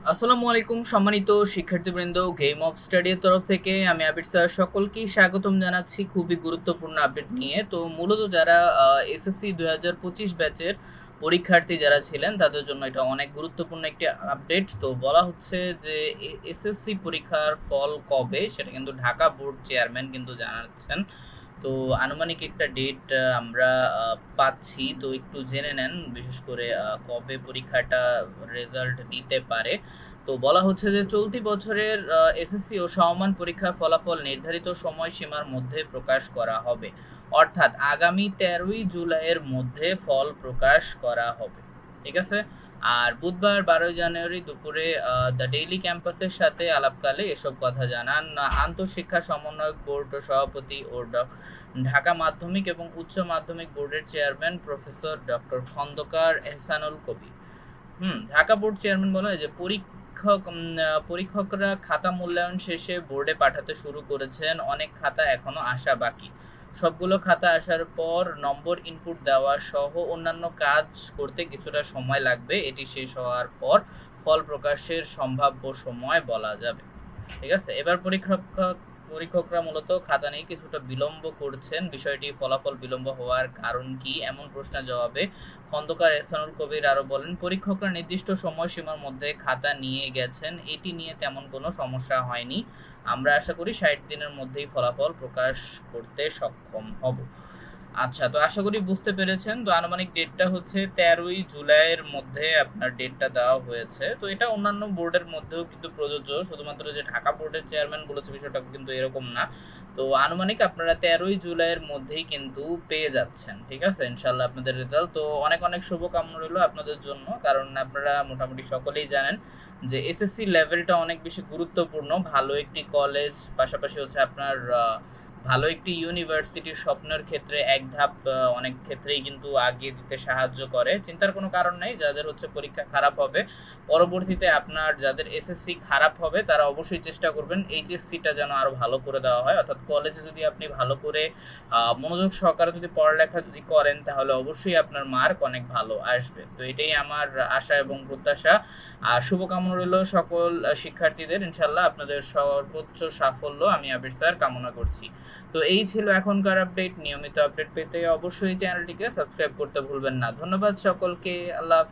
আসসালামু আলাইকুম সম্মানিত শিক্ষার্থীবৃন্দ, গেম অফ স্টাডির তরফ থেকে আমি আবির স্যার সকলকেই স্বাগতম জানাচ্ছি খুবই গুরুত্বপূর্ণ আপডেট নিয়ে। তো মূলত যারা এসএসসি 2025 ব্যাচের পরীক্ষার্থী যারা ছিলেন তাদের জন্য এটা অনেক গুরুত্বপূর্ণ একটি আপডেট। তো বলা হচ্ছে যে এসএসসি পরীক্ষার ফল কবে সেটা কিন্তু ঢাকা বোর্ড চেয়ারম্যান কিন্তু জানাচ্ছেন। তো আনুমানিক একটা ডেট আমরা পাচ্ছি। তো একটু জেনে নেন বিশেষ করে কবে পরীক্ষাটা রেজাল্ট দিতে পারে। তো বলা হচ্ছে যে চলতি বছরের এসএসসি ও সমমান পরীক্ষার ফলাফল নির্ধারিত সময়সীমার মধ্যে প্রকাশ করা হবে, অর্থাৎ আগামী 13ই জুলাইয়ের মধ্যে ফল প্রকাশ করা হবে। ঠিক আছে। আর বুধবার 12 জানুয়ারি দুপুরে দ্য ডেইলি ক্যাম্পাসের সাথে আলাপকালে এসব কথা জানান আন্তঃশিক্ষা সমন্বয়ক বোর্ড সভাপতি ও ঢাকা মাধ্যমিক এবং উচ্চ মাধ্যমিক বোর্ডের chairman professor doctor Khondkar Ehsanul Kabir. Dhaka board chairman বলেন যে পরীক্ষকরা খাতা মূল্যায়ন শেষে বোর্ডে পাঠাতে শুরু করেছেন। অনেক খাতা এখনো আসা বাকি। সবগুলো খাতা আসার পর নম্বর ইনপুট দেওয়া সহ অন্যান্য কাজ করতে কিছুটা সময় লাগবে। এটি শেষ হওয়ার পর ফল প্রকাশের সম্ভাব্য সময় বলা যাবে। ঠিক আছে। এবার পরীক্ষকরা মূলত খাতা নিয়ে কিছুটা বিলম্ব করছেন। বিষয়টি ফলাফল বিলম্ব হওয়ার কারণ কি, এমন প্রশ্নের জবাবে খন্দকার এহসানুল কবির আরো বলেন, পরীক্ষকরা নির্দিষ্ট সময়সীমার মধ্যে খাতা নিয়ে গেছেন, এটি নিয়ে তেমন কোনো সমস্যা হয়নি। আমরা আশা করি 60 দিনের মধ্যেই ফলাফল প্রকাশ করতে সক্ষম হব। আচ্ছা, তো আশা করি বুঝতে পেরেছেন। তো আনুমানিক ডেটটা হচ্ছে 13ই জুলাইয়ের মধ্যে আপনার ডেটটা দেওয়া হয়েছে। তো এটা অন্যান্য বোর্ডের মধ্যেও কিন্তু প্রযোজ্য, শুধুমাত্র যে ঢাকা বোর্ডের চেয়ারম্যান বলেছে বিষয়টা কিন্তু এরকম না। তো আনুমানিক আপনারা 13ই জুলাইয়ের মধ্যেই কিন্তু পেয়ে যাচ্ছেন। ঠিক আছে, ইনশাল্লাহ আপনাদের রেজাল্ট। তো অনেক অনেক শুভকামনা রইল আপনাদের জন্য, কারণ আপনারা মোটামুটি সকলেই জানেন যে এসএসসি লেভেলটা অনেক বেশি গুরুত্বপূর্ণ। ভালো একটি কলেজ, পাশাপাশি হচ্ছে আপনার ভালো একটি ইউনিভার্সিটির স্বপ্নের ক্ষেত্রে এক ধাপ অনেক ক্ষেত্রেই কিন্তু আগিয়ে দিতে সাহায্য করে। চিন্তার কোনো কারণ নেই। যাদের হচ্ছে পরীক্ষা খারাপ হবে, পরবর্তীতে আপনার যাদের এসএসসি খারাপ হবে তারা অবশ্যই চেষ্টা করবেন এইচএসসিটা যেন আরো ভালো করে দেওয়া হয়। অর্থাৎ কলেজে যদি আপনি ভালো করে মনোযোগ সহকারে যদি পড়ালেখা যদি করেন তাহলে অবশ্যই আপনার মার্ক অনেক ভালো আসবে। তো এটাই আমার আশা এবং প্রত্যাশা। আর শুভকামনা রইল সকল শিক্ষার্থীদের। ইনশাল্লাহ আপনাদের সর্বোচ্চ সাফল্য আমি আবির স্যার কামনা করছি। তো এই ছিল এখনকার আপডেট। নিয়মিত আপডেট পেতে অবশ্যই চ্যানেলটিকে সাবস্ক্রাইব করতে ভুলবেন না। ধন্যবাদ সকলকে। আল্লাহ হাফেজ।